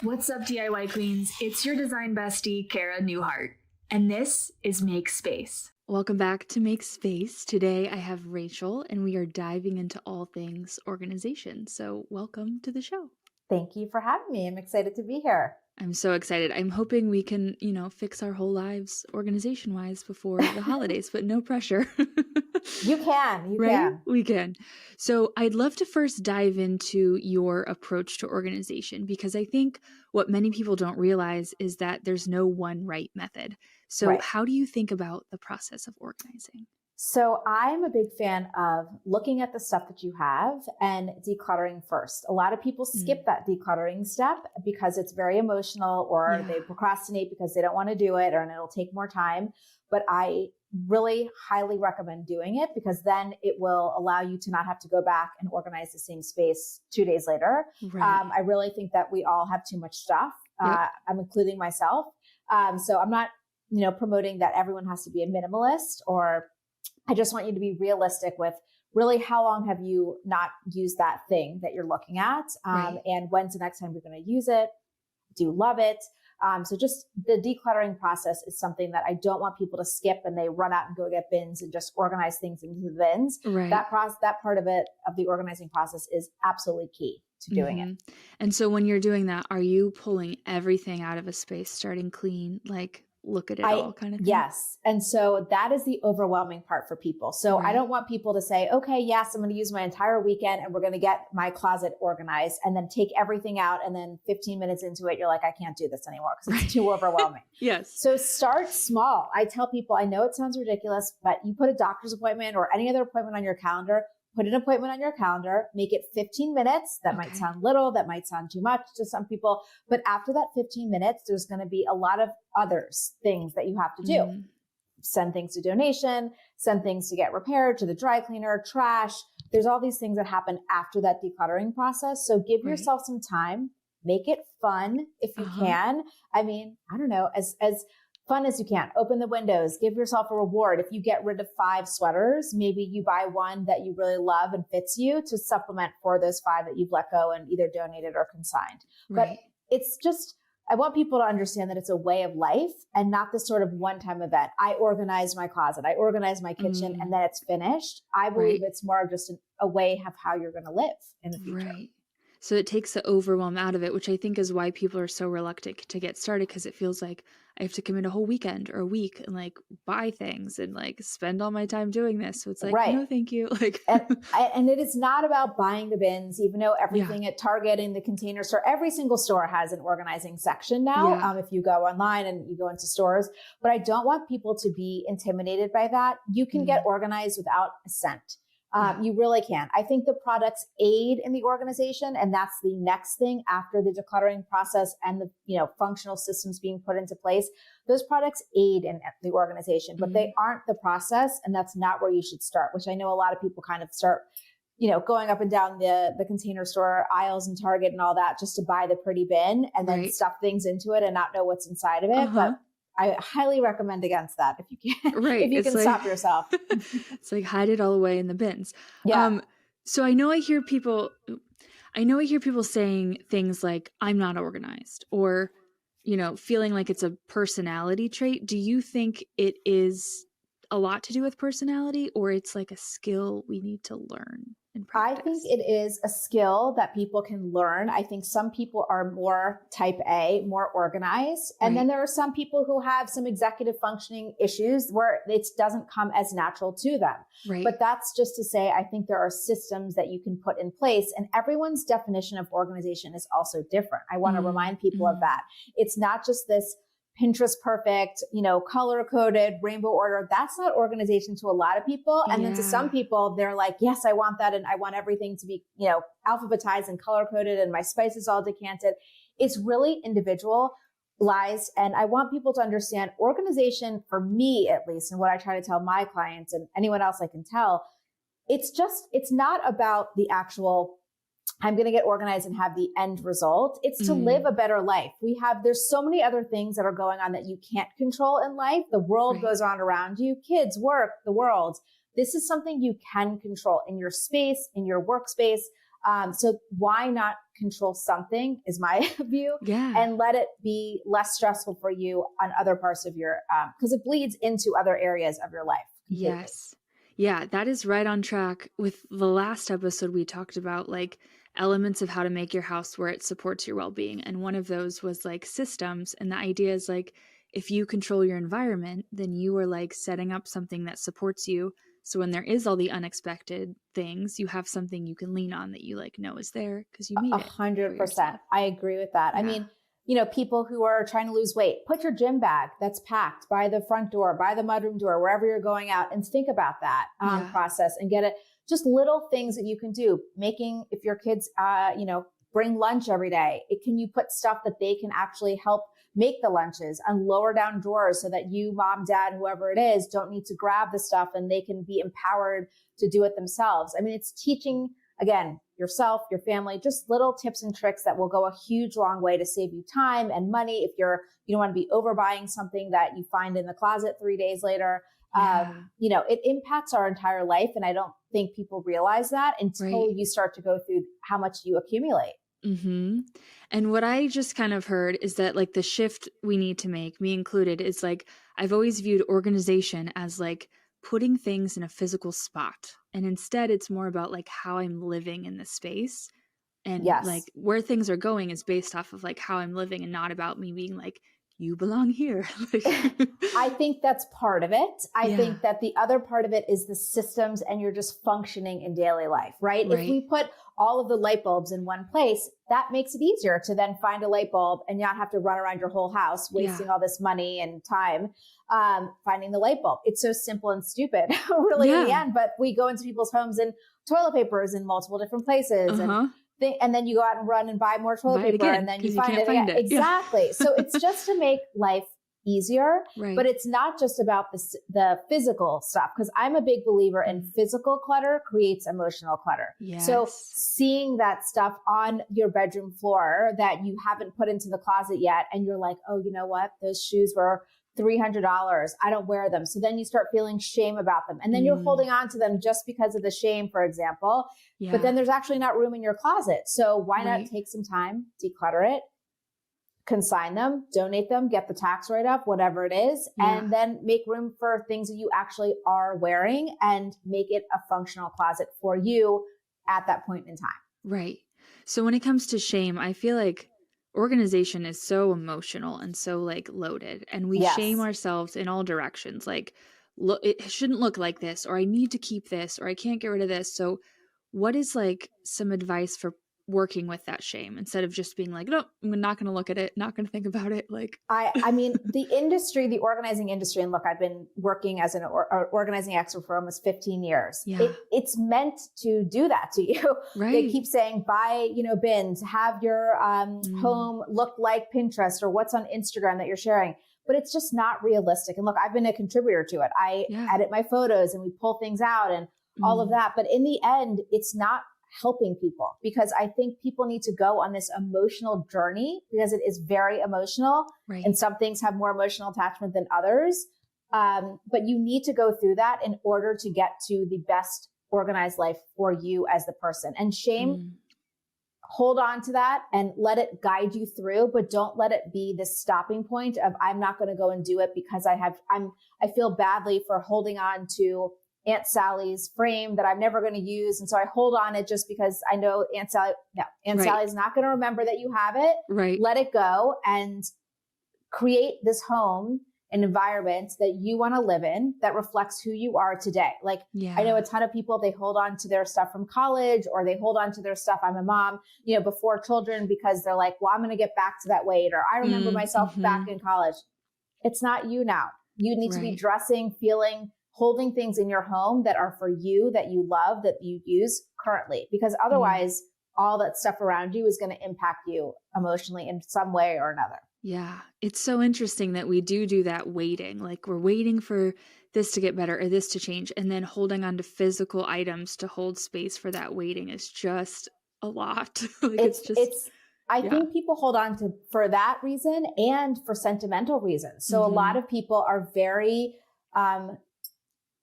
What's up, DIY Queens? It's your design bestie, Cara Newhart, and this is Make Space. Welcome back to Make Space. Today I have Rachel, and we are diving into all things organization. So welcome to the show. Thank you for having me. I'm excited to be here. I'm so excited. I'm hoping we can, fix our whole lives organization-wise before the holidays, but no pressure. You can. We can. So I'd love to first dive into your approach to organization, because I think what many people don't realize is that there's no one right method. So How do you think about the process of organizing? So I'm a big fan of looking at the stuff that you have and decluttering first. A lot of people skip that decluttering step because it's very emotional, or they procrastinate because they don't want to do it, and it'll take more time. But I really highly recommend doing it, because then it will allow you to not have to go back and organize the same space 2 days later. Right. I really think that we all have too much stuff. I'm including myself. So I'm not, promoting that everyone has to be a minimalist, or I just want you to be realistic with really how long have you not used that thing that you're looking at, and when's the next time you're going to use it? Do you love it? So just the decluttering process is something that I don't want people to skip, and they run out and go get bins and just organize things into the bins. Right. That part of the organizing process is absolutely key to doing it. And so when you're doing that, are you pulling everything out of a space, starting clean, like look at it all kind of thing? Yes. And so that is the overwhelming part for people. So I don't want people to say, okay, yes, I'm going to use my entire weekend and we're going to get my closet organized, and then take everything out. And then 15 minutes into it, you're like, I can't do this anymore because it's too overwhelming. Yes. So start small. I tell people, I know it sounds ridiculous, but you put a doctor's appointment or any other appointment on your calendar. Put an appointment on your calendar, make it 15 minutes. That might sound little, that might sound too much to some people, but after that 15 minutes, there's going to be a lot of things that you have to do. Send things to donation, send things to get repaired, to the dry cleaner, trash. There's all these things that happen after that decluttering process. So give yourself some time, make it fun if you can. I mean, I don't know, as fun as you can. Open the windows, give yourself a reward. If you get rid of 5 sweaters, maybe you buy one that you really love and fits you to supplement for those 5 that you've let go and either donated or consigned. But it's just, I want people to understand that it's a way of life and not this sort of one-time event. I organize my closet, I organize my kitchen, and then it's finished. I believe it's more of just a way of how you're going to live in the future. Right. So it takes the overwhelm out of it, which I think is why people are so reluctant to get started, because it feels like I have to commit a whole weekend or a week and like buy things and like spend all my time doing this. So it's like, no, thank you. Like, and it is not about buying the bins, even though everything at Target and the Container Store, every single store has an organizing section now. If you go online and you go into stores, but I don't want people to be intimidated by that. You can get organized without a cent. You really can. I think the products aid in the organization, and that's the next thing after the decluttering process and the functional systems being put into place. Those products aid in the organization, but they aren't the process, and that's not where you should start, which I know a lot of people kind of start going up and down the Container Store aisles and Target and all that just to buy the pretty bin and then stuff things into it and not know what's inside of it. But I highly recommend against that if you can. If you can stop yourself. It's like hide it all away in the bins. Yeah. So I know I hear people saying things like, I'm not organized, or, feeling like it's a personality trait. Do you think it is a lot to do with personality, or it's like a skill we need to learn and practice? I think it is a skill that people can learn. I think some people are more type A, more organized. And then there are some people who have some executive functioning issues where it doesn't come as natural to them. But that's just to say, I think there are systems that you can put in place, and everyone's definition of organization is also different. I want to remind people of that. It's not just this Pinterest perfect, color coded rainbow order. That's not organization to a lot of people. And then to some people, they're like, yes, I want that. And I want everything to be, alphabetized and color coded and my spices all decanted. It's really individualized. And I want people to understand organization, for me, at least, and what I try to tell my clients and anyone else I can tell, it's not about the actual I'm going to get organized and have the end result. It's to live a better life. There's so many other things that are going on that you can't control in life. The world goes on around you, kids, work, the world. This is something you can control in your space, in your workspace. So why not control something is my view, and let it be less stressful for you on other parts of your, because it bleeds into other areas of your life. Completely. Yes. Yeah, that is right on track with the last episode. We talked about like elements of how to make your house where it supports your well-being. And one of those was like systems. And the idea is like, if you control your environment, then you are like setting up something that supports you. So when there is all the unexpected things, you have something you can lean on that you like know is there because you made it. 100%. I agree with that. Yeah. I mean, people who are trying to lose weight, put your gym bag that's packed by the front door, by the mudroom door, wherever you're going out, and think about that process and get it. Just little things that you can do. Making, if your kids, bring lunch every day, can you put stuff that they can actually help make the lunches and lower down drawers so that you, mom, dad, whoever it is, don't need to grab the stuff and they can be empowered to do it themselves. I mean, it's teaching, again, yourself, your family, just little tips and tricks that will go a huge long way to save you time and money. If you don't want to be overbuying something that you find in the closet 3 days later, it impacts our entire life. And I don't think people realize that until you start to go through how much you accumulate. Mm-hmm. And what I just kind of heard is that like the shift we need to make, me included, is like, I've always viewed organization as like putting things in a physical spot. And instead it's more about like how I'm living in the space, and like where things are going is based off of like how I'm living and not about me being like, you belong here. I think that's part of it. I think that the other part of it is the systems and you're just functioning in daily life, right? If we put all of the light bulbs in one place, that makes it easier to then find a light bulb and not have to run around your whole house, wasting all this money and time, finding the light bulb. It's so simple and stupid, really, in the end. But we go into people's homes and toilet paper is in multiple different places. And then you go out and run and buy more toilet paper and then you find it again. Exactly. So it's just to make life easier, but it's not just about the physical stuff. Cause I'm a big believer in physical clutter creates emotional clutter. So seeing that stuff on your bedroom floor that you haven't put into the closet yet. And you're like, oh, you know what? Those shoes were $300. I don't wear them. So then you start feeling shame about them. And then you're holding on to them just because of the shame, for example. But then there's actually not room in your closet. So why not take some time, declutter it, consign them, donate them, get the tax write-off, whatever it is, and then make room for things that you actually are wearing and make it a functional closet for you at that point in time. Right. So when it comes to shame, I feel like organization is so emotional and so like loaded, and we shame ourselves in all directions. Like, look, it shouldn't look like this, or I need to keep this, or I can't get rid of this. So what is like some advice for working with that shame instead of just being like, no, I'm not going to look at it, not going to think about it? Like, I mean, the organizing industry, and look, I've been working as an organizing expert for almost 15 years. It's meant to do that to you. They keep saying, buy, bins, have your home look like Pinterest or what's on Instagram that you're sharing. But it's just not realistic. And look, I've been a contributor to it. I edit my photos and we pull things out and all of that. But in the end, it's not helping people, because I think people need to go on this emotional journey because it is very emotional, and some things have more emotional attachment than others. But you need to go through that in order to get to the best organized life for you as the person. And shame, hold on to that and let it guide you through, but don't let it be the stopping point of, I'm not going to go and do it because I feel badly for holding on to Aunt Sally's frame that I'm never going to use. And so I hold on it just because I know Aunt Sally is not going to remember that you have it. Let it go and create this home, an environment that you want to live in that reflects who you are today. Like, I know a ton of people, they hold on to their stuff from college, or they hold on to their stuff. I'm a mom, before children, because they're like, well, I'm going to get back to that weight. Or I remember myself back in college. It's not you now. You need to be dressing, feeling, holding things in your home that are for you, that you love, that you use currently, because otherwise all that stuff around you is going to impact you emotionally in some way or another. Yeah. It's so interesting that we do that waiting, like we're waiting for this to get better or this to change. And then holding on to physical items to hold space for that waiting is just a lot. Like I think people hold on to for that reason and for sentimental reasons. So a lot of people are very,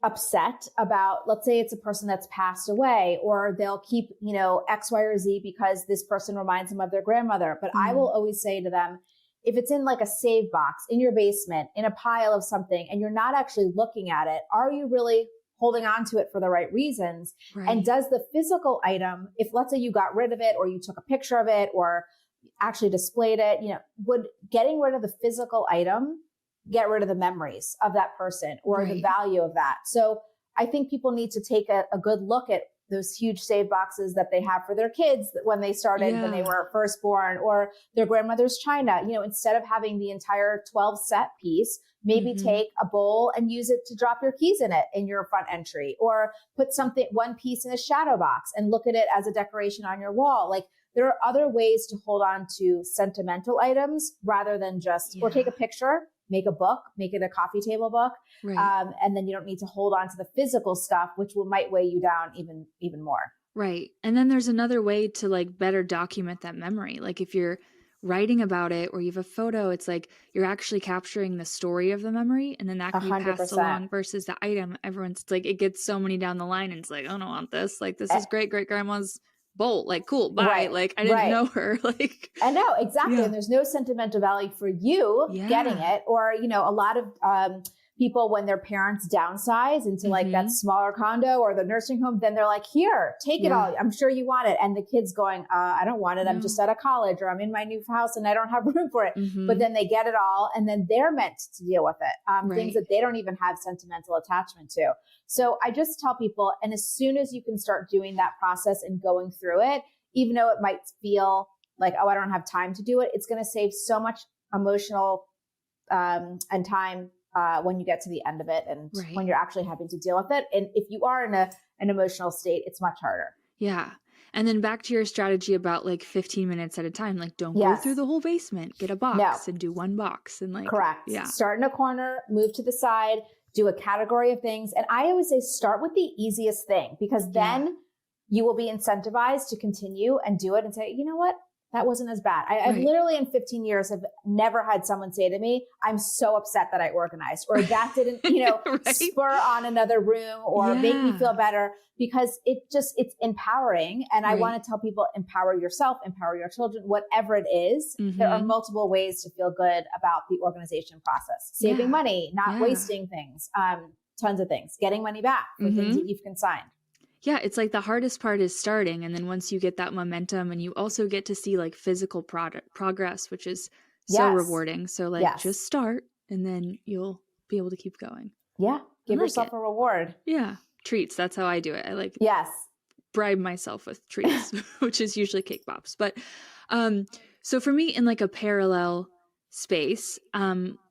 upset about, let's say it's a person that's passed away, or they'll keep, X, Y, or Z because this person reminds them of their grandmother. But I will always say to them, if it's in like a save box in your basement, in a pile of something, and you're not actually looking at it, are you really holding on to it for the right reasons? Right. And does the physical item, if let's say you got rid of it or you took a picture of it or actually displayed it, would getting rid of the physical item get rid of the memories of that person or the value of that? So I think people need to take a good look at those huge save boxes that they have for their kids when they started, when they were first born, or their grandmother's china. Instead of having the entire 12 set piece, maybe take a bowl and use it to drop your keys in it in your front entry, or put one piece in a shadow box and look at it as a decoration on your wall. Like, there are other ways to hold on to sentimental items rather than just, or take a picture, make a book, make it a coffee table book. Right. And then you don't need to hold on to the physical stuff, which might weigh you down even more. Right. And then there's another way to like better document that memory. Like if you're writing about it or you have a photo, it's like you're actually capturing the story of the memory, and then that can be 100%. passed along versus the item. Everyone's like, it gets so many down the line and it's like, I don't want this. Like, this is great grandma's bolt. Like, cool, bye. Right. Like, I didn't know her. Like, I know, exactly. Yeah. And there's no sentimental value for you getting it. Or, a lot of people, when their parents downsize into like that smaller condo or the nursing home, then they're like, here, take it all. I'm sure you want it. And the kid's going, I don't want it. I'm just out of college, or I'm in my new house and I don't have room for it. But then they get it all, and then they're meant to deal with it. Things that they don't even have sentimental attachment to. So I just tell people, and as soon as you can start doing that process and going through it, even though it might feel like, oh, I don't have time to do it, it's going to save so much emotional and time when you get to the end of it, and when you're actually having to deal with it. And if you are in an emotional state, it's much harder. Yeah. And then back to your strategy about like 15 minutes at a time, like don't go through the whole basement, get a box and do one box and like, correct. Yeah. Start in a corner, move to the side, do a category of things. And I always say, start with the easiest thing, because then you will be incentivized to continue and do it and say, you know what? That wasn't as bad. I've literally in 15 years have never had someone say to me, I'm so upset that I organized, or that didn't, spur on another room or make me feel better, because it's empowering. And I want to tell people, empower yourself, empower your children, whatever it is. There are multiple ways to feel good about the organization process, saving money, not wasting things, tons of things, getting money back for things that you've consigned. Yeah, it's like the hardest part is starting. And then once you get that momentum, and you also get to see like physical progress, which is so rewarding. So like just start, and then you'll be able to keep going. Yeah. Give yourself a reward. Yeah. Treats. That's how I do it. I like bribe myself with treats, which is usually cake pops. But so for me, in like a parallel space,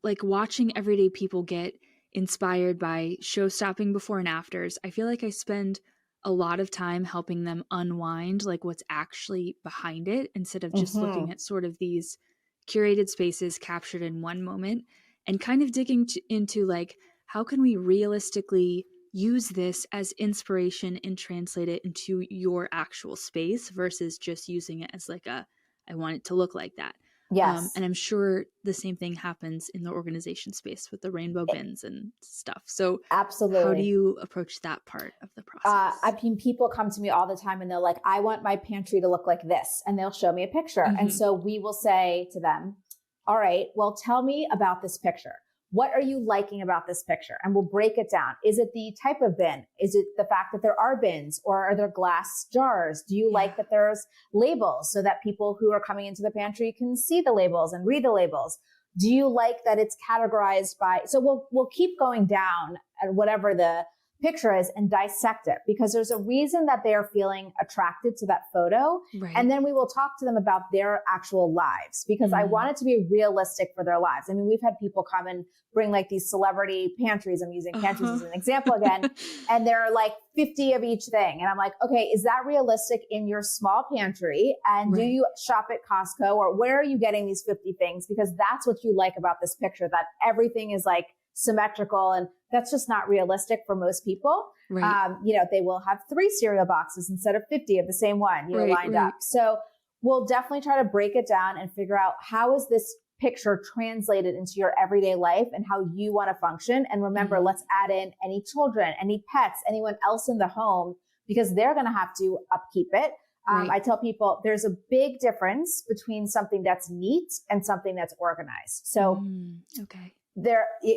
like watching everyday people get inspired by show stopping before and afters, I feel like I spend a lot of time helping them unwind like what's actually behind it, instead of just looking at sort of these curated spaces captured in one moment, and kind of digging into like, how can we realistically use this as inspiration and translate it into your actual space versus just using it as like I want it to look like that. Yes. And I'm sure the same thing happens in the organization space with the rainbow bins and stuff. So absolutely. How do you approach that part of the process? I mean, people come to me all the time and they're like, I want my pantry to look like this. And they'll show me a picture. And so we will say to them, all right, well, tell me about this picture. What are you liking about this picture? And we'll break it down. Is it the type of bin? Is it the fact that there are bins, or are there glass jars? Do you like that there's labels so that people who are coming into the pantry can see the labels and read the labels? Do you like that it's categorized by, so we'll keep going down at whatever the picture is and dissect it, because there's a reason that they are feeling attracted to that photo. Right. And then we will talk to them about their actual lives, because I want it to be realistic for their lives. I mean, we've had people come and bring like these celebrity pantries. I'm using pantries as an example again. And there are like 50 of each thing. And I'm like, okay, is that realistic in your small pantry? And do you shop at Costco, or where are you getting these 50 things? Because that's what you like about this picture, that everything is like symmetrical, and that's just not realistic for most people. Right. They will have 3 cereal boxes instead of 50 of the same one, lined up. So we'll definitely try to break it down and figure out, how is this picture translated into your everyday life and how you want to function. And remember, let's add in any children, any pets, anyone else in the home, because they're going to have to upkeep it. Right. I tell people there's a big difference between something that's neat and something that's organized. So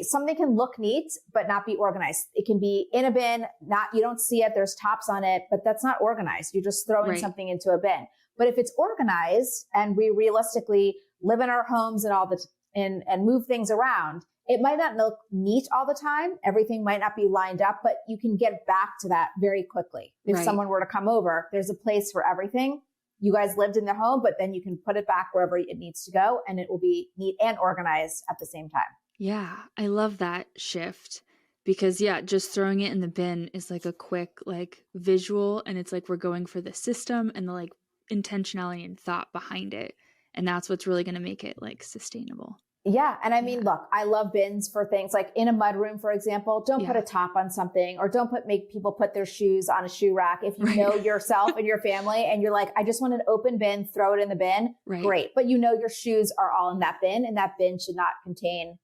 something can look neat, but not be organized. It can be in a bin, you don't see it. There's tops on it, but that's not organized. You're just throwing something into a bin. But if it's organized and we realistically live in our homes and move things around, it might not look neat all the time. Everything might not be lined up, but you can get back to that very quickly. If someone were to come over, there's a place for everything. You guys lived in the home, but then you can put it back wherever it needs to go, and it will be neat and organized at the same time. Yeah, I love that shift because just throwing it in the bin is like a quick visual, and it's like we're going for the system and the intentionality and thought behind it. And that's what's really going to make it sustainable. Yeah. And I mean, look, I love bins for things like in a mudroom, for example. Don't put a top on something, or don't make people put their shoes on a shoe rack. If you know yourself and your family and you're like, I just want an open bin, throw it in the bin. Great. But your shoes are all in that bin, and that bin should not contain,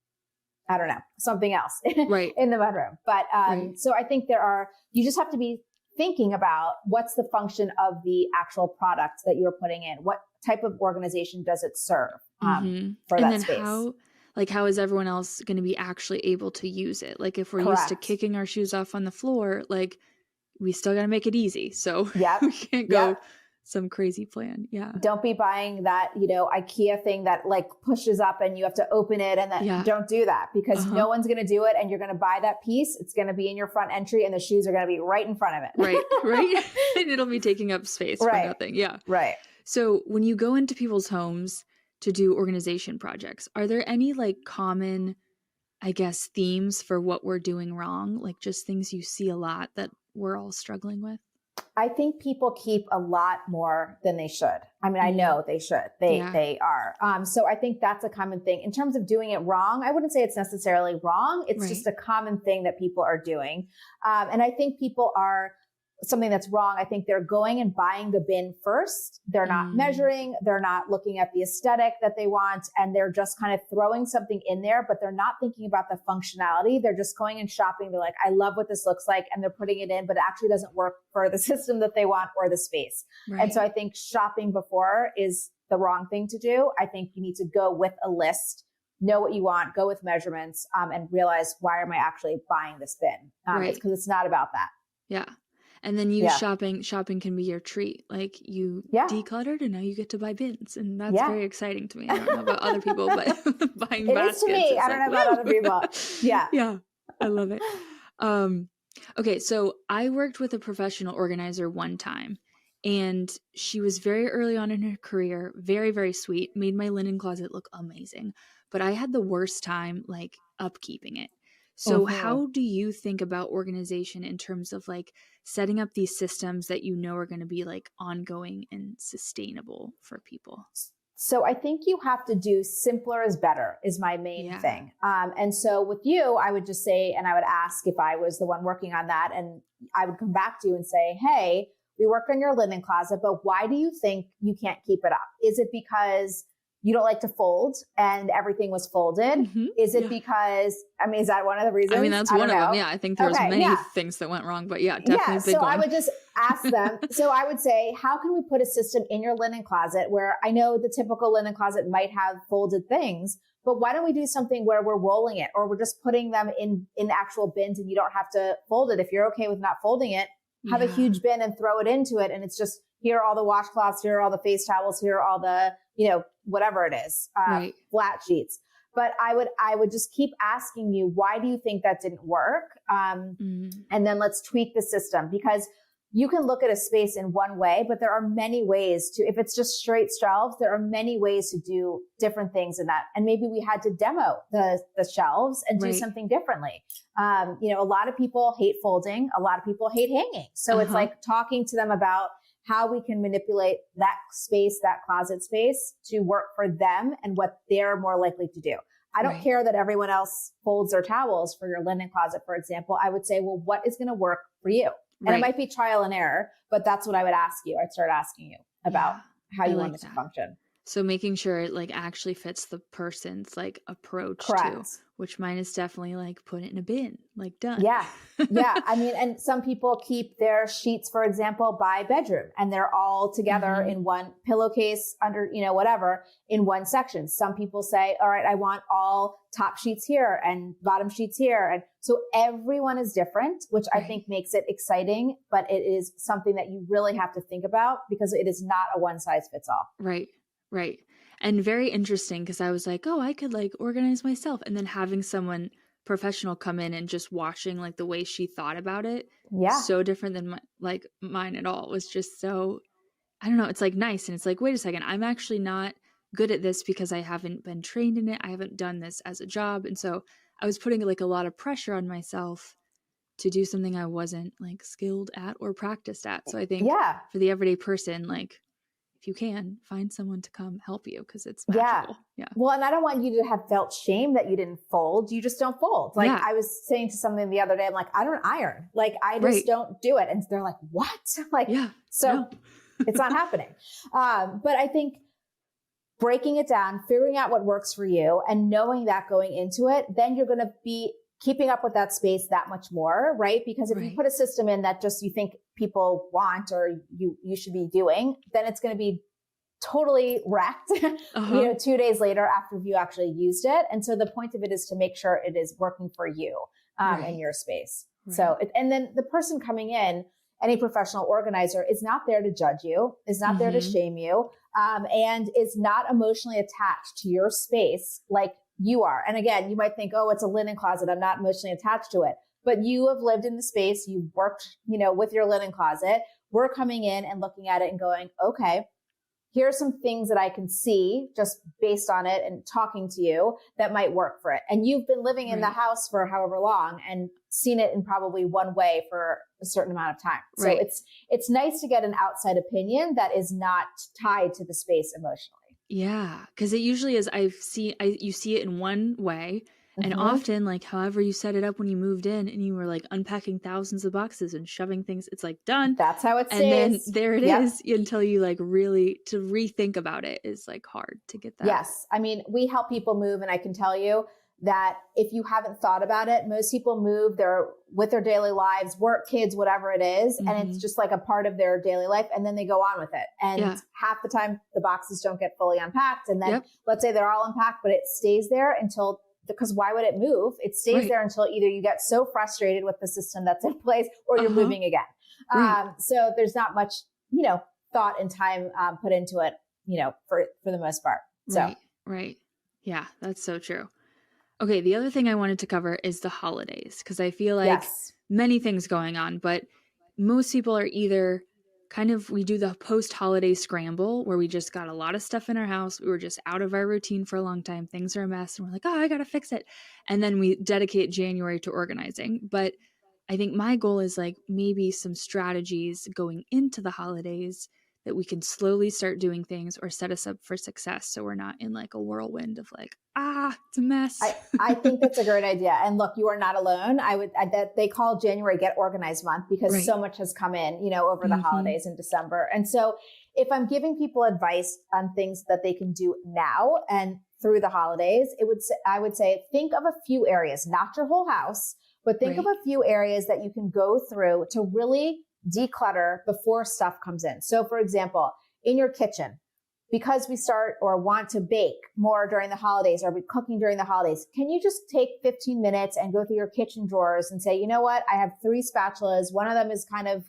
I don't know, something else in the mudroom. But so I think you just have to be thinking about what's the function of the actual product that you're putting in. What type of organization does it serve for that space? How is everyone else going to be actually able to use it? If we're used to kicking our shoes off on the floor, we still got to make it easy. So we can't go some crazy plan. Yeah. Don't be buying that, IKEA thing that pushes up and you have to open it, and that don't do that, because no one's going to do it, and you're going to buy that piece. It's going to be in your front entry, and the shoes are going to be right in front of it. Right. And it'll be taking up space for nothing. Yeah. Right. So when you go into people's homes to do organization projects, are there any common, themes for what we're doing wrong? Just things you see a lot that we're all struggling with? I think people keep a lot more than they should. I mean, I know they should. They are. So I think that's a common thing. In terms of doing it wrong, I wouldn't say it's necessarily wrong. It's just a common thing that people are doing. And I think people are something that's wrong. I think they're going and buying the bin first. They're not measuring. They're not looking at the aesthetic that they want. And they're just kind of throwing something in there, but they're not thinking about the functionality. They're just going and shopping. They're like, I love what this looks like. And they're putting it in, but it actually doesn't work for the system that they want or the space. And so I think shopping before is the wrong thing to do. I think you need to go with a list, know what you want, go with measurements, and realize, why am I actually buying this bin? It's because it's not about that. Yeah. And then shopping can be your treat. You decluttered and now you get to buy bins. And that's very exciting to me. I don't know about other people, but buying baskets. It is to me. I don't know about other people. Yeah. Yeah. I love it. Okay. So I worked with a professional organizer one time, and she was very early on in her career, very, very sweet, made my linen closet look amazing. But I had the worst time upkeeping it. So how do you think about organization in terms of setting up these systems that are going to be ongoing and sustainable for people? So I think you have to do simpler is better is my main thing. And so with you, I would just say, and I would ask if I was the one working on that, and I would come back to you and say, hey, we worked on your linen closet, but why do you think you can't keep it up? Is it because you don't like to fold and everything was folded? Is it because, is that one of the reasons? That's one of them. Yeah. I think there's many things that went wrong, but definitely big so one. I would just ask them. So I would say, how can we put a system in your linen closet where I know the typical linen closet might have folded things, but why don't we do something where we're rolling it, or we're just putting them in actual bins and you don't have to fold it. If you're okay with not folding it, have a huge bin and throw it into it. And it's just, here are all the washcloths, here are all the face towels, here are all the, whatever it is, flat sheets. But I would just keep asking you, why do you think that didn't work? And then let's tweak the system, because you can look at a space in one way, but there are many ways to, if it's just straight shelves, there are many ways to do different things in that. And maybe we had to demo the shelves and do something differently. A lot of people hate folding. A lot of people hate hanging. So it's talking to them about how we can manipulate that space, that closet space, to work for them and what they're more likely to do. I don't care that everyone else folds their towels for your linen closet, for example. I would say, well, what is going to work for you? And it might be trial and error, but that's what I would ask you. I'd start asking you about how you want it to function. So making sure it like actually fits the person's like approach too, Correct. which mine is definitely like put it in a bin, like done. Yeah. Yeah. I mean, and some people keep their sheets, for example, by bedroom, and they're all together in one pillowcase under, whatever, in one section. Some people say, all right, I want all top sheets here and bottom sheets here. And so everyone is different, which I think makes it exciting, but it is something that you really have to think about because it is not a one size fits all. Right. Right. And very interesting because I was like, oh, I could like organize myself. And then having someone professional come in and just watching like the way she thought about it. Yeah. So different than mine at all. It was just so, I don't know. It's like nice. And it's like, wait a second, I'm actually not good at this because I haven't been trained in it. I haven't done this as a job. And so I was putting like a lot of pressure on myself to do something I wasn't like skilled at or practiced at. So I think for the everyday person, like, if you can, find someone to come help you because it's magical. Yeah. Well, and I don't want you to have felt shame that you didn't fold. You just don't fold. Like I was saying to something the other day, I'm like, I don't iron. Like I just don't do it. And they're like, what? Like, it's not happening. But I think breaking it down, figuring out what works for you and knowing that going into it, then you're going to be keeping up with that space that much more, right? Because if you put a system in that just you think people want or you should be doing, then it's going to be totally wrecked, 2 days later after you actually used it. And so the point of it is to make sure it is working for you in your space. So, and then the person coming in, any professional organizer is not there to judge you, is not there to shame you, and is not emotionally attached to your space like you are. And again, you might think, oh, it's a linen closet, I'm not emotionally attached to it. But you have lived in the space, you've worked, with your linen closet. We're coming in and looking at it and going, okay, here are some things that I can see just based on it and talking to you that might work for it. And you've been living in the house for however long and seen it in probably one way for a certain amount of time. So it's nice to get an outside opinion that is not tied to the space emotionally. Yeah, because it usually is. You see it in one way, and often, like, however you set it up when you moved in, and you were like unpacking thousands of boxes and shoving things. It's like done. That's how it stays. And then there it is until you like really to rethink about it is like hard to get that. Yes, I mean, we help people move, and I can tell you that if you haven't thought about it, most people move with their daily lives, work, kids, whatever it is. And it's just like a part of their daily life. And then they go on with it. And half the time the boxes don't get fully unpacked. And then let's say they're all unpacked, but it stays there because why would it move? It stays there until either you get so frustrated with the system that's in place or you're moving again. So there's not much, thought and time put into it, for the most part. So. Right. Yeah, that's so true. Okay, the other thing I wanted to cover is the holidays, because I feel like many things going on, but most people are either we do the post-holiday scramble where we just got a lot of stuff in our house. We were just out of our routine for a long time. Things are a mess and we're like, oh, I got to fix it. And then we dedicate January to organizing. But I think my goal is like maybe some strategies going into the holidays that we can slowly start doing things or set us up for success. So we're not in like a whirlwind of like, it's a mess. I think that's a great idea. And look, you are not alone. That they call January Get Organized Month because so much has come in, over the holidays in December. And so if I'm giving people advice on things that they can do now and through the holidays, I would say, think of a few areas, not your whole house, but think of a few areas that you can go through to really declutter before stuff comes in. So for example, in your kitchen, because we start or want to bake more during the holidays or be cooking during the holidays, can you just take 15 minutes and go through your kitchen drawers and say, you know what? I have 3 spatulas. One of them is kind of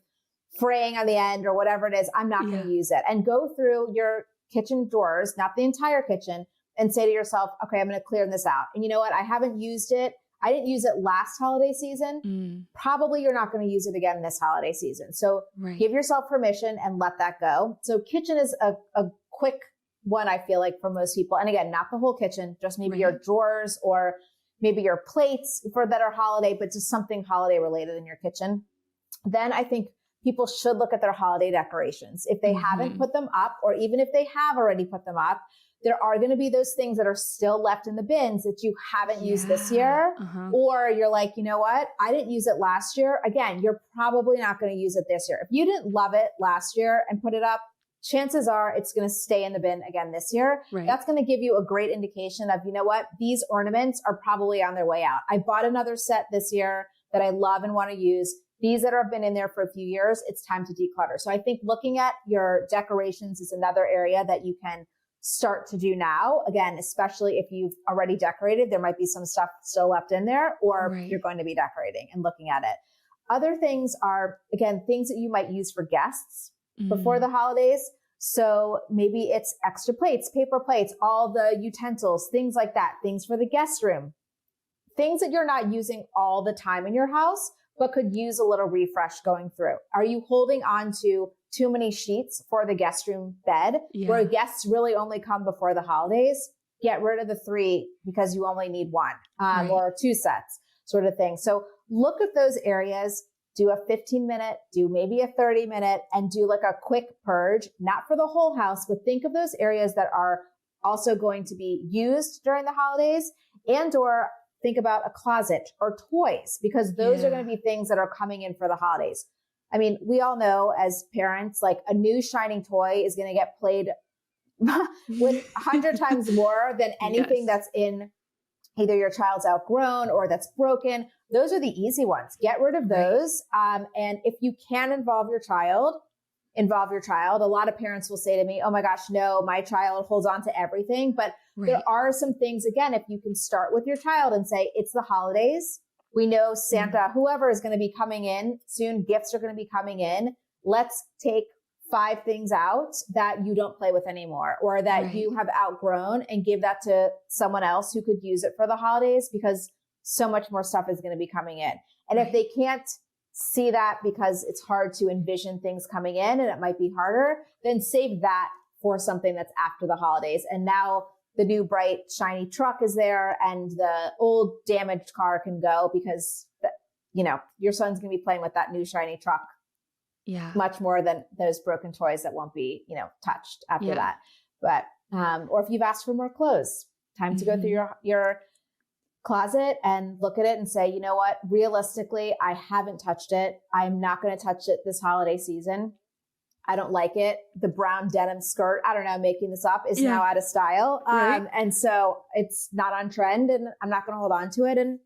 fraying on the end or whatever it is. I'm not going to use it. And go through your kitchen drawers, not the entire kitchen, and say to yourself, okay, I'm going to clear this out. And you know what? I haven't used it. I didn't use it last holiday season. Probably you're not going to use it again this holiday season. So give yourself permission and let that go. So kitchen is a quick one, I feel like, for most people. And again, not the whole kitchen, just maybe your drawers or maybe your plates for that are holiday, but just something holiday related in your kitchen. Then I think people should look at their holiday decorations. If they haven't put them up, or even if they have already put them up, there are going to be those things that are still left in the bins that you haven't used this year. Or you're like, you know what? I didn't use it last year. Again, you're probably not going to use it this year. If you didn't love it last year and put it up, chances are it's going to stay in the bin again this year. Right. That's going to give you a great indication of, you know what, these ornaments are probably on their way out. I bought another set this year that I love and want to use. These that have been in there for a few years, it's time to declutter. So I think looking at your decorations is another area that you can start to do now. Again, especially if you've already decorated, there might be some stuff still left in there, or you're going to be decorating and looking at it. Other things are, again, things that you might use for guests before the holidays. So maybe it's extra plates, paper plates, all the utensils, things like that, things for the guest room, things that you're not using all the time in your house, but could use a little refresh going through. Are you holding on to too many sheets for the guest room bed where guests really only come before the holidays? Get rid of the 3 because you only need 1 or 2 sets sort of thing. So look at those areas, do a 15-minute, do maybe a 30-minute, and do like a quick purge, not for the whole house, but think of those areas that are also going to be used during the holidays, and or think about a closet or toys, because those are going to be things that are coming in for the holidays. I mean, we all know as parents, like a new shining toy is going to get played with 100 times more than anything that's in either your child's outgrown or that's broken. Those are the easy ones. Get rid of those. And if you can involve your child. A lot of parents will say to me, oh my gosh, no, my child holds on to everything. But there are some things, again, if you can start with your child and say, it's the holidays. We know Santa, whoever is going to be coming in soon, gifts are going to be coming in. Let's take 5 things out that you don't play with anymore, or that you have outgrown, and give that to someone else who could use it for the holidays, because so much more stuff is going to be coming in. And if they can't see that because it's hard to envision things coming in and it might be harder, then save that for something that's after the holidays. And now the new bright shiny truck is there, and the old damaged car can go, because your son's going to be playing with that new shiny truck much more than those broken toys that won't be, touched after that. But, or if you've asked for more clothes, time to go through your closet and look at it and say, you know what, realistically, I haven't touched it. I'm not going to touch it this holiday season. I don't like it. The brown denim skirt, I don't know, I'm making this up, is now out of style. And so it's not on trend, and I'm not going to hold on to it. And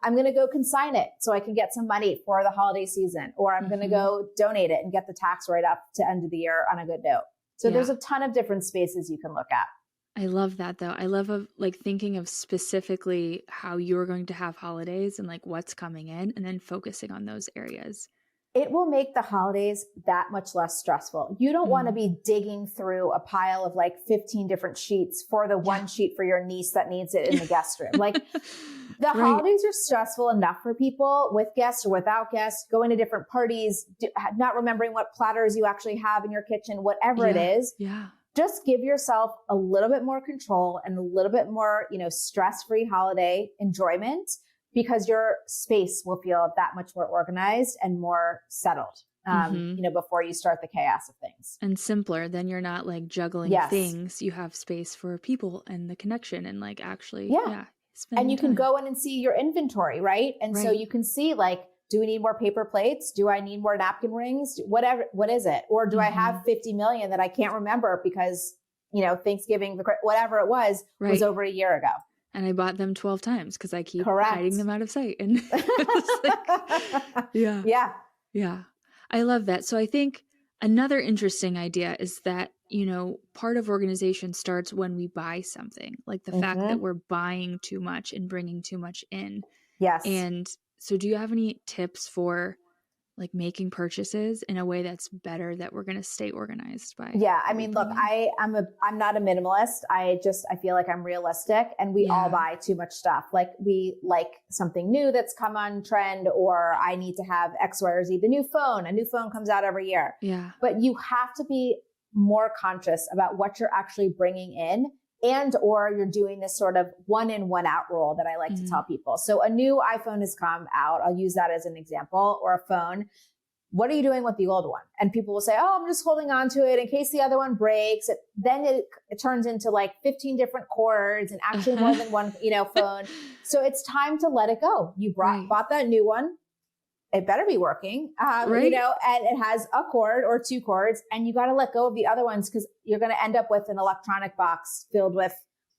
I'm going to go consign it so I can get some money for the holiday season, or I'm going to go donate it and get the tax write up to end of the year on a good note. So there's a ton of different spaces you can look at. I love that though. I love thinking of specifically how you're going to have holidays and like what's coming in, and then focusing on those areas. It will make the holidays that much less stressful. You don't want to be digging through a pile of like 15 different sheets for the one sheet for your niece that needs it in the guest room. Like the holidays are stressful enough for people, with guests or without guests, going to different parties, not remembering what platters you actually have in your kitchen, whatever it is. Just give yourself a little bit more control and a little bit more, stress-free holiday enjoyment, because your space will feel that much more organized and more settled, before you start the chaos of things. And simpler. Then you're not like juggling things. You have space for people and the connection, and like actually, and you can go in and see your inventory, right? And so you can see like, do we need more paper plates? Do I need more napkin rings? Whatever, what is it? Or do I have 50 million that I can't remember because, Thanksgiving, whatever it was over a year ago. And I bought them 12 times because I keep hiding them out of sight. And yeah. I love that. So I think another interesting idea is that, part of organization starts when we buy something, like the fact that we're buying too much and bringing too much in. Yes. And so do you have any tips for like making purchases in a way that's better, that we're going to stay organized by? Yeah. I mean, look, I'm not a minimalist. I feel like I'm realistic, and we all buy too much stuff. Like we like something new that's come on trend, or I need to have X, Y, or Z. A new phone comes out every year. Yeah. But you have to be more conscious about what you're actually bringing in, and or you're doing this sort of one in, one out rule that I like to tell people. So a new iPhone has come out. I'll use that as an example, or a phone. What are you doing with the old one? And people will say, oh, I'm just holding on to it in case the other one breaks. Then it turns into like 15 different cords and actually more than one, phone. So it's time to let it go. You bought that new one. it better be working, Right. you know, and it has a cord or two cords, and you got to let go of the other ones because you're going to end up with an electronic box filled with,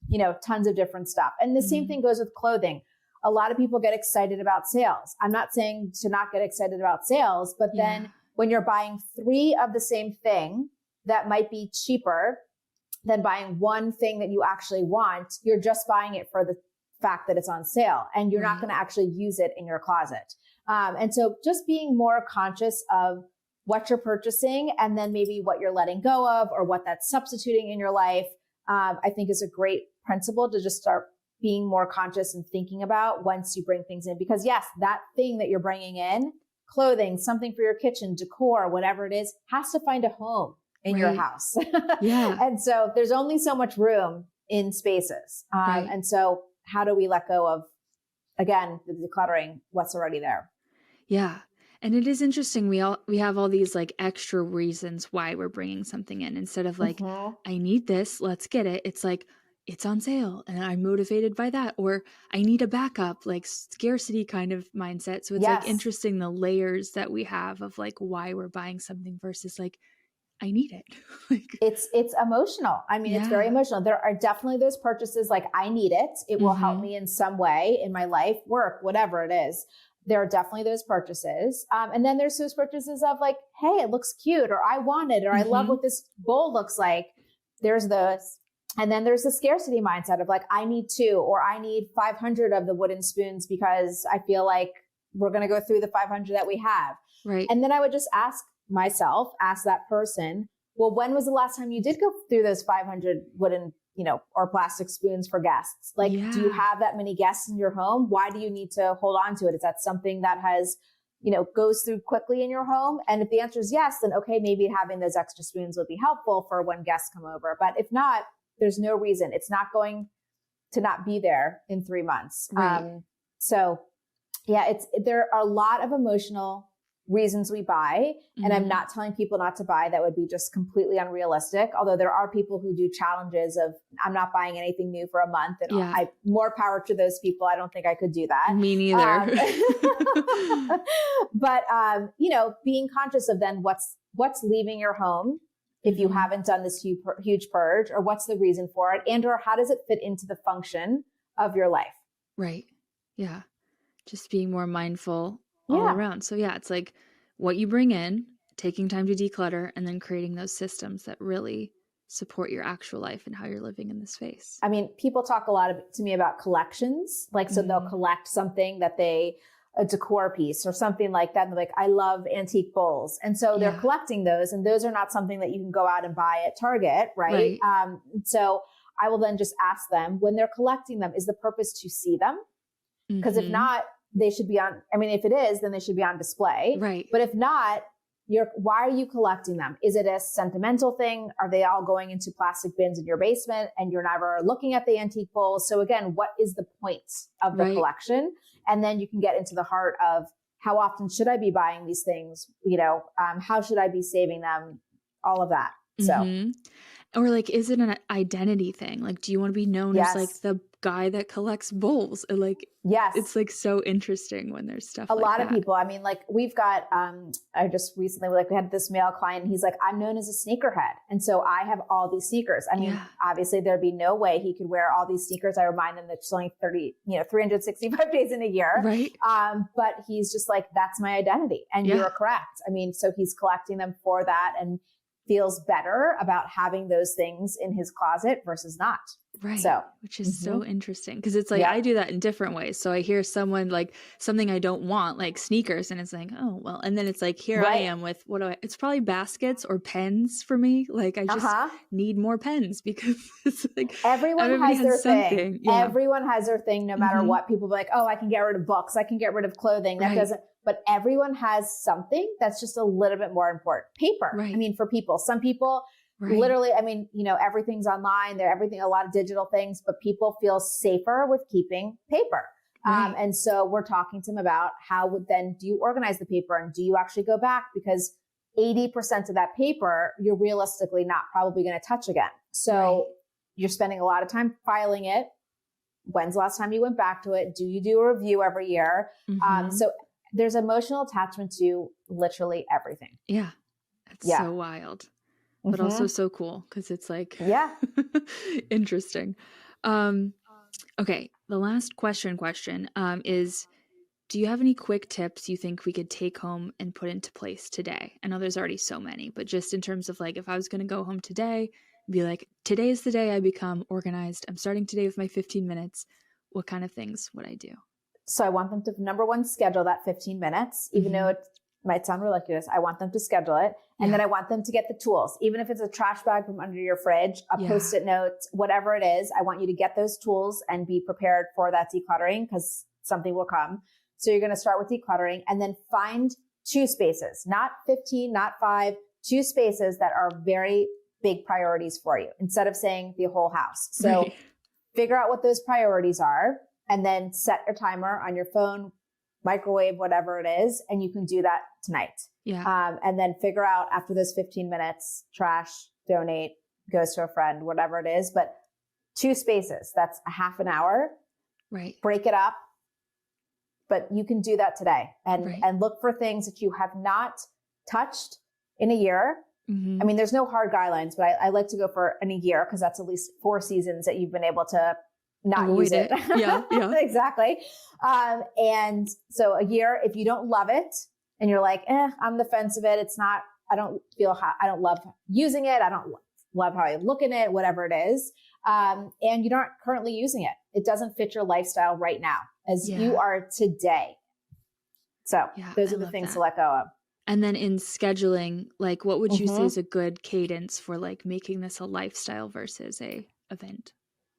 you know, tons of different stuff. And the same thing goes with clothing. A lot of people get excited about sales. I'm not saying to not get excited about sales, but then when you're buying 3 of the same thing that might be cheaper than buying one thing that you actually want, you're just buying it for the fact that it's on sale, and you're not going to actually use it in your closet. And so just being more conscious of what you're purchasing and then maybe what you're letting go of or what that's substituting in your life, I think is a great principle to just start being more conscious and thinking about once you bring things in. Because yes, that thing that you're bringing in, clothing, something for your kitchen, decor, whatever it is, has to find a home in your house. And so there's only so much room in spaces. And so how do we let go of, again, the decluttering what's already there? Yeah. And it is interesting. We have all these like extra reasons why we're bringing something in instead of like, I need this, let's get it. It's like, it's on sale and I'm motivated by that. Or I need a backup, like scarcity kind of mindset. So it's like interesting the layers that we have of like why we're buying something versus like, I need it. Like, it's emotional. I mean, it's very emotional. There are definitely those purchases like I need it. It will help me in some way in my life, work, whatever it is. There are definitely those purchases. And then there's those purchases of like, hey, it looks cute, or I want it, or I love what this bowl looks like. There's those. And then there's the scarcity mindset of like, I need 2 or I need 500 of the wooden spoons because I feel like we're going to go through the 500 that we have. Right. And then I would just ask that person, well, when was the last time you did go through those 500 wooden, you know, or plastic spoons for guests? Like, do you have that many guests in your home? Why do you need to hold on to it? Is that something that has, you know, goes through quickly in your home? And if the answer is yes, then okay, maybe having those extra spoons will be helpful for when guests come over. But if not, there's no reason. It's not going to not be there in 3 months. Right. So yeah, there are a lot of emotional reasons we buy. And I'm not telling people not to buy. That would be just completely unrealistic. Although there are people who do challenges of, I'm not buying anything new for a month. And more power to those people. I don't think I could do that. Me neither. But, you know, being conscious of then what's leaving your home if you haven't done this huge purge, or what's the reason for it, and or how does it fit into the function of your life? Right. Yeah. Just being more mindful all around. So yeah, it's like what you bring in, taking time to declutter, and then creating those systems that really support your actual life and how you're living in the space. I mean, people talk a lot to me about collections. Like, so they'll collect something that a decor piece or something like that. And they're like, I love antique bowls. And so they're collecting those, and those are not something that you can go out and buy at Target. Right. So I will then just ask them, when they're collecting them, is the purpose to see them? Because if not, they should be on, I mean, if it is, then they should be on display. Right. But if not, why are you collecting them? Is it a sentimental thing? Are they all going into plastic bins in your basement and you're never looking at the antique bowls? So again, what is the point of the collection? And then you can get into the heart of, how often should I be buying these things? You know, how should I be saving them? All of that. So, or like, is it an identity thing? Like, do you want to be known as like the guy that collects bowls? And like, it's like so interesting when there's stuff. A lot of people. I mean, like we've got. I just recently we had this male client, and he's like, I'm known as a sneakerhead, and so I have all these sneakers. I mean, obviously there'd be no way he could wear all these sneakers. I remind him that it's only 365 days in a year. Right. But he's just like, that's my identity, and you're correct. I mean, so he's collecting them for that, and feels better about having those things in his closet versus not. Right. So, which is so interesting because it's like, I do that in different ways. So I hear someone like something I don't want, like sneakers, and it's like, oh, well, and then it's like, here I am with it's probably baskets or pens for me. Like I just need more pens because it's like everyone has their thing. Yeah. Everyone has their thing, no matter what. People be like, oh, I can get rid of books. I can get rid of clothing. That doesn't, but everyone has something that's just a little bit more important. Paper. Right. I mean, for people, some people literally, I mean, you know, everything's online, a lot of digital things, but people feel safer with keeping paper. And so we're talking to them about how do you organize the paper, and do you actually go back? Because 80% of that paper, you're realistically not probably going to touch again. So you're spending a lot of time filing it. When's the last time you went back to it? Do you do a review every year? So there's emotional attachment to literally everything. Yeah. It's so wild, but also so cool because it's like, interesting. Okay. The last question is, do you have any quick tips you think we could take home and put into place today? I know there's already so many, but just in terms of like, if I was going to go home today, be like, today is the day I become organized. I'm starting today with my 15 minutes. What kind of things would I do? So I want them to, number one, schedule that 15 minutes, even though it might sound ridiculous. I want them to schedule it. And then I want them to get the tools, even if it's a trash bag from under your fridge, a Post-it note, whatever it is. I want you to get those tools and be prepared for that decluttering because something will come. So you're going to start with decluttering and then find 2 spaces, not 15, not 5, 2 spaces that are very big priorities for you instead of saying the whole house. So figure out what those priorities are and then set your timer on your phone, microwave, whatever it is. And you can do that tonight. And then figure out after those 15 minutes, trash, donate, goes to a friend, whatever it is, but 2 spaces, that's a half an hour, break it up. But you can do that today and look for things that you have not touched in a year. I mean, there's no hard guidelines, but I like to go for in a year because that's at least 4 seasons that you've been able to not use it. Exactly. And so a year, if you don't love it and you're like, I'm on the fence of it, it's not, I don't love using it. I don't love how I look in it, whatever it is. And you're not currently using it. It doesn't fit your lifestyle right now as you are today. So those are the things to let go of. And then in scheduling, like what would you say is a good cadence for like making this a lifestyle versus a event?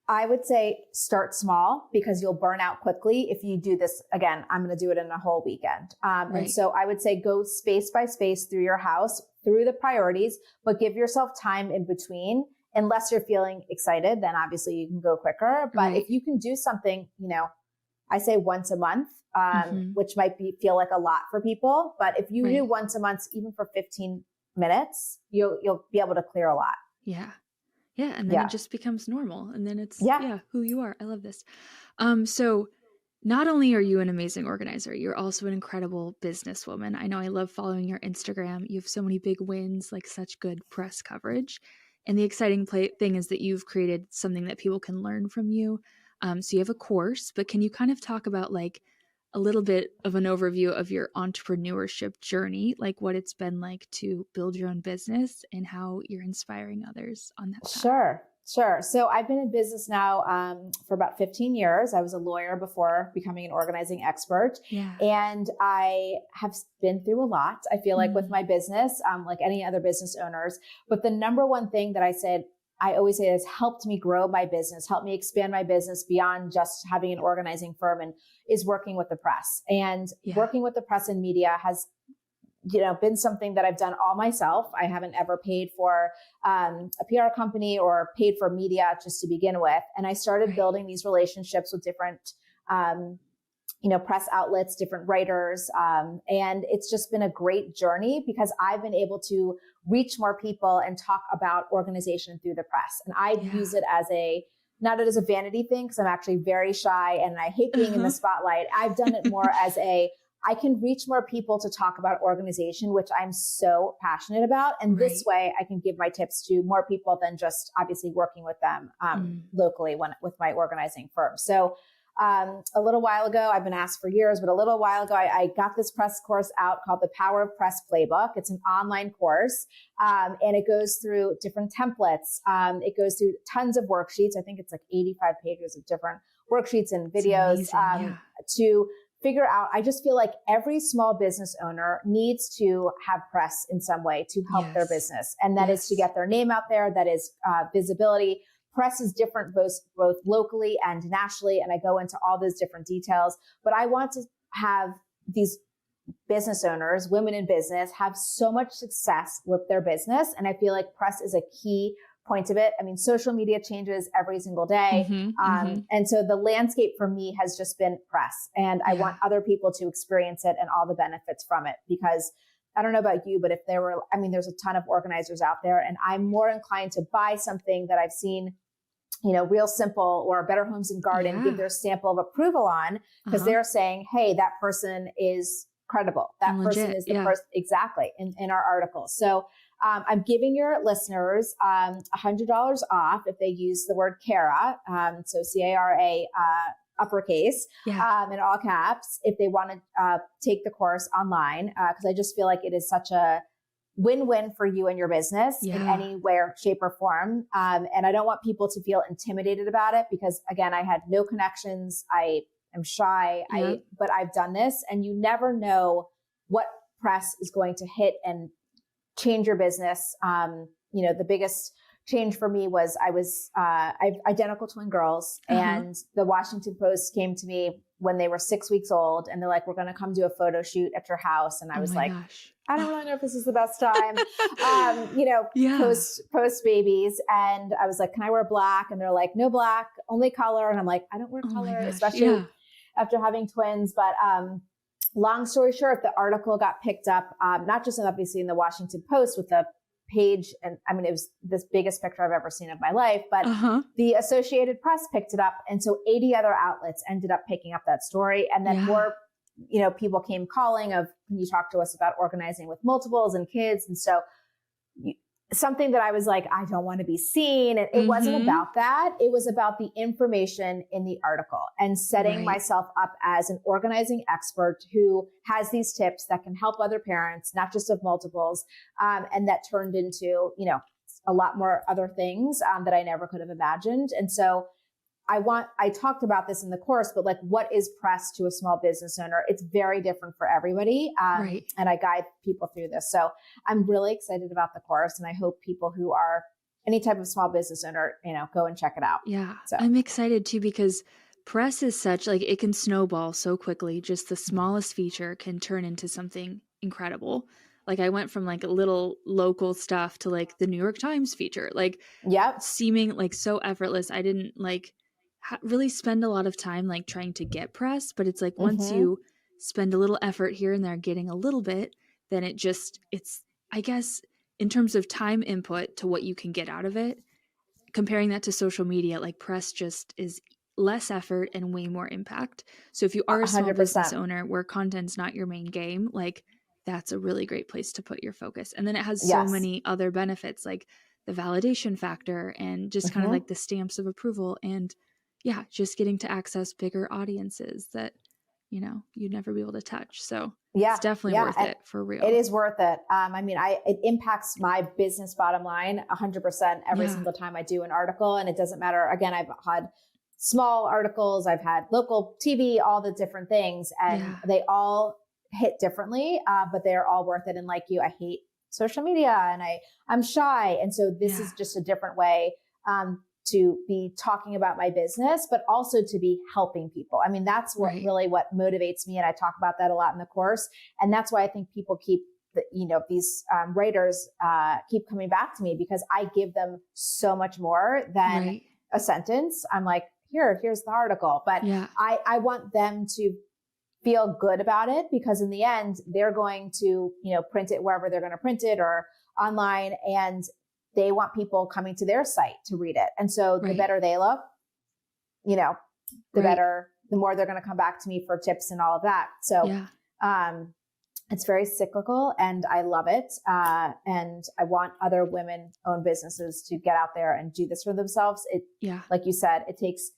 I would say start small because you'll burn out quickly. If you do this again, I'm going to do it in a whole weekend. And so I would say go space by space through your house, through the priorities, but give yourself time in between. Unless you're feeling excited, then obviously you can go quicker. But if you can do something, I say once a month, which might feel like a lot for people. But if you do once a month, even for 15 minutes, you'll be able to clear a lot. Yeah. And then it just becomes normal. And then it's who you are. I love this. So not only are you an amazing organizer, you're also an incredible businesswoman. I know I love following your Instagram. You have so many big wins, like such good press coverage. And the exciting thing is that you've created something that people can learn from you. So you have a course, but can you kind of talk about like a little bit of an overview of your entrepreneurship journey, like what it's been like to build your own business and how you're inspiring others on that path? Sure. So I've been in business now for about 15 years. I was a lawyer before becoming an organizing expert. And I have been through a lot, I feel like, with my business, like any other business owners. But the number one thing that I always say has helped me grow my business, helped me expand my business beyond just having an organizing firm, and is working with the press. And working with the press and media has been something that I've done all myself. I haven't ever paid for a PR company or paid for media just to begin with. And I started building these relationships with different, press outlets, different writers. And it's just been a great journey because I've been able to reach more people and talk about organization through the press. And I use it as not as a vanity thing, because I'm actually very shy and I hate being in the spotlight. I've done it more as I can reach more people to talk about organization, which I'm so passionate about. And this way I can give my tips to more people than just obviously working with them locally with my organizing firm. So a little while ago, I've been asked for years, but a little while ago, I got this press course out called The Power of Press Playbook. It's an online course, and it goes through different templates. It goes through tons of worksheets. I think it's like 85 pages of different worksheets and videos to figure out. I just feel like every small business owner needs to have press in some way to help their business. And that is to get their name out there. That is visibility. Press is different both locally and nationally. And I go into all those different details, but I want to have these business owners, women in business, have so much success with their business. And I feel like press is a key point of it. I mean, social media changes every single day. And so the landscape for me has just been press, and I want other people to experience it and all the benefits from it, because I don't know about you, but there's a ton of organizers out there, and I'm more inclined to buy something that I've seen, Real Simple or Better Homes and Garden give their stamp of approval on, because they're saying, hey, that person is credible. That I'm person legit. is the person exactly in our article. So I'm giving your listeners $100 off if they use the word Cara. So Cara, uppercase, in all caps, if they want to take the course online, because I just feel like it is such a win-win for you and your business in any way, shape, or form. And I don't want people to feel intimidated about it because, again, I had no connections. I am shy, but I've done this, and you never know what press is going to hit and change your business. The biggest change for me was I have identical twin girls, and the Washington Post came to me when they were 6 weeks old, and they're like, we're going to come do a photo shoot at your house. And I was like, gosh. I don't really know if this is the best time, post babies. And I was like, can I wear black? And they're like, no black, only color. And I'm like, I don't wear color, especially after having twins. But long story short, the article got picked up, not just obviously in the Washington Post with the page. And I mean, it was this biggest picture I've ever seen of my life, but the Associated Press picked it up. And so 80 other outlets ended up picking up that story. And then more, people came calling of, can you talk to us about organizing with multiples and kids? And so something that I was like, I don't want to be seen. And it wasn't about that. It was about the information in the article and setting myself up as an organizing expert who has these tips that can help other parents, not just of multiples. And that turned into, a lot more other things that I never could have imagined. And so I talked about this in the course, but like, what is press to a small business owner? It's very different for everybody. And I guide people through this. So I'm really excited about the course, and I hope people who are any type of small business owner, go and check it out. Yeah. So I'm excited too, because press is such, like, it can snowball so quickly. Just the smallest feature can turn into something incredible. Like, I went from like a little local stuff to like the New York Times feature, like seeming like so effortless. I didn't like really spend a lot of time like trying to get press, but it's like once you spend a little effort here and there getting a little bit, then it's I guess in terms of time input to what you can get out of it, comparing that to social media, like press just is less effort and way more impact. So if you are a small 100%. business owner where content's not your main game, like that's a really great place to put your focus. And then it has so many other benefits, like the validation factor and just kind of like the stamps of approval, and just getting to access bigger audiences that, you'd never be able to touch. So it's definitely worth it, for real. It is worth it. It impacts my business bottom line 100% every single time I do an article. And it doesn't matter. Again, I've had small articles, I've had local TV, all the different things, and they all hit differently, but they're all worth it. And like you, I hate social media and I'm shy. And so this is just a different way, to be talking about my business, but also to be helping people. I mean, that's what really what motivates me. And I talk about that a lot in the course. And that's why I think people keep, these writers keep coming back to me, because I give them so much more than a sentence. I'm like, here's the article. But I want them to feel good about it, because in the end, they're going to, print it wherever they're going to print it or online. And they want people coming to their site to read it. And so the better they look, the better, the more they're going to come back to me for tips and all of that. So, it's very cyclical and I love it. And I want other women-owned businesses to get out there and do this for themselves. Like you said, it takes,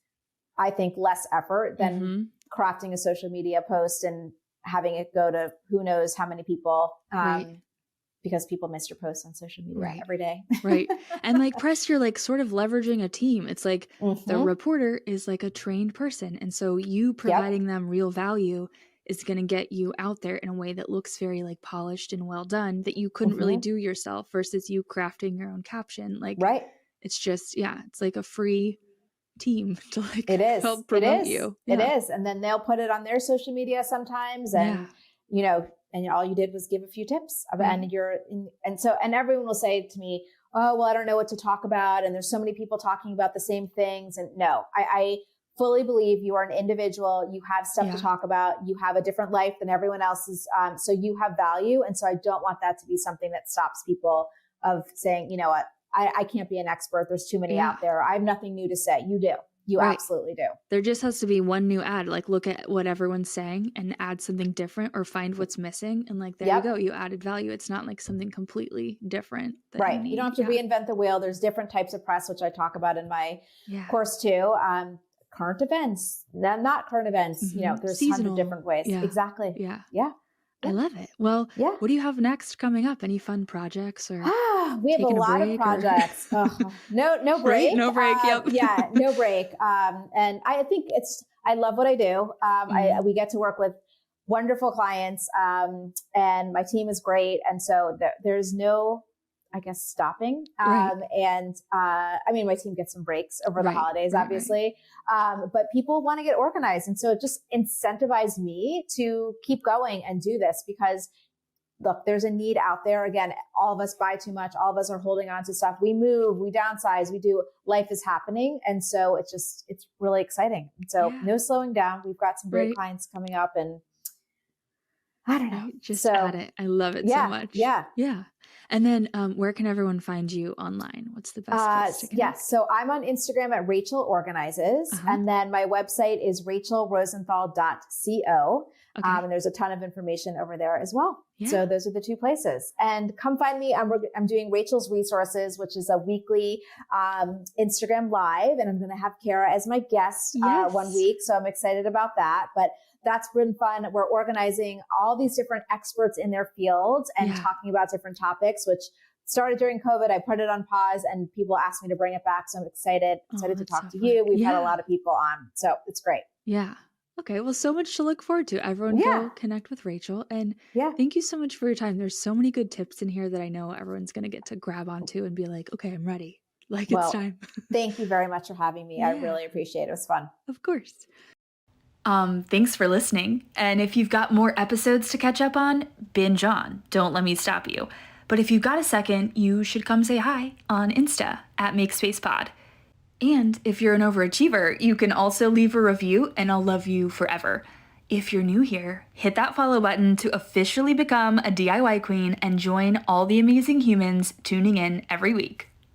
I think, less effort than crafting a social media post and having it go to who knows how many people. Because people miss your posts on social media every day. And like press, you're like sort of leveraging a team. It's like the reporter is like a trained person. And so you providing them real value is going to get you out there in a way that looks very like polished and well done, that you couldn't really do yourself, versus you crafting your own caption. Like, it's just, it's like a free team to like help promote you. It is. And then they'll put it on their social media sometimes. And, and all you did was give a few tips and and everyone will say to me, oh, well, I don't know what to talk about. And there's so many people talking about the same things. And no, I fully believe you are an individual. You have stuff to talk about. You have a different life than everyone else's. So you have value. And so I don't want that to be something that stops people of saying, you know what, I can't be an expert. There's too many out there. I have nothing new to say. You do. You absolutely do. There just has to be one new ad. Like look at what everyone's saying and add something different or find what's missing. And like, there you go. You added value. It's not like something completely different. That You don't have to reinvent the wheel. There's different types of press, which I talk about in my course too. Current events, not current events. You know, there's tons of different ways. Exactly. Yeah. I love it. Well, what do you have next coming up? Any fun projects or? We have a lot of projects. No break. Right? No break. No break. And I think I love what I do. We get to work with wonderful clients, and my team is great. And so there's no, I guess, stopping. And I mean, my team gets some breaks over the holidays, obviously. But people want to get organized. And so it just incentivized me to keep going and do this because look, there's a need out there. Again, all of us buy too much. All of us are holding on to stuff. We move, we downsize, life is happening. And so it's really exciting. And so no slowing down. We've got some great clients coming up and I don't know. Just add it. I love it so much. Yeah. And then where can everyone find you online? What's the best place to connect? Yes. So I'm on Instagram at Rachel Organizes. And then my website is rachelrosenthal.co. And there's a ton of information over there as well. So those are the two places. And come find me. I'm doing Rachel's Resources, which is a weekly Instagram live. And I'm going to have Cara as my guest 1 week. So I'm excited about that. But that's been fun. We're organizing all these different experts in their fields and talking about different topics, which started during COVID. I put it on pause and people asked me to bring it back. So I'm excited to talk to you. We've had a lot of people on. So it's great. Yeah. Okay. Well, so much to look forward to. Everyone go connect with Rachel. And thank you so much for your time. There's so many good tips in here that I know everyone's going to get to grab onto and be like, okay, I'm ready. It's time. Thank you very much for having me. I really appreciate it. It was fun. Of course. Thanks for listening. And if you've got more episodes to catch up on, binge on. Don't let me stop you. But if you've got a second, you should come say hi on Insta at MakeSpacePod. And if you're an overachiever, you can also leave a review and I'll love you forever. If you're new here, hit that follow button to officially become a DIY queen and join all the amazing humans tuning in every week.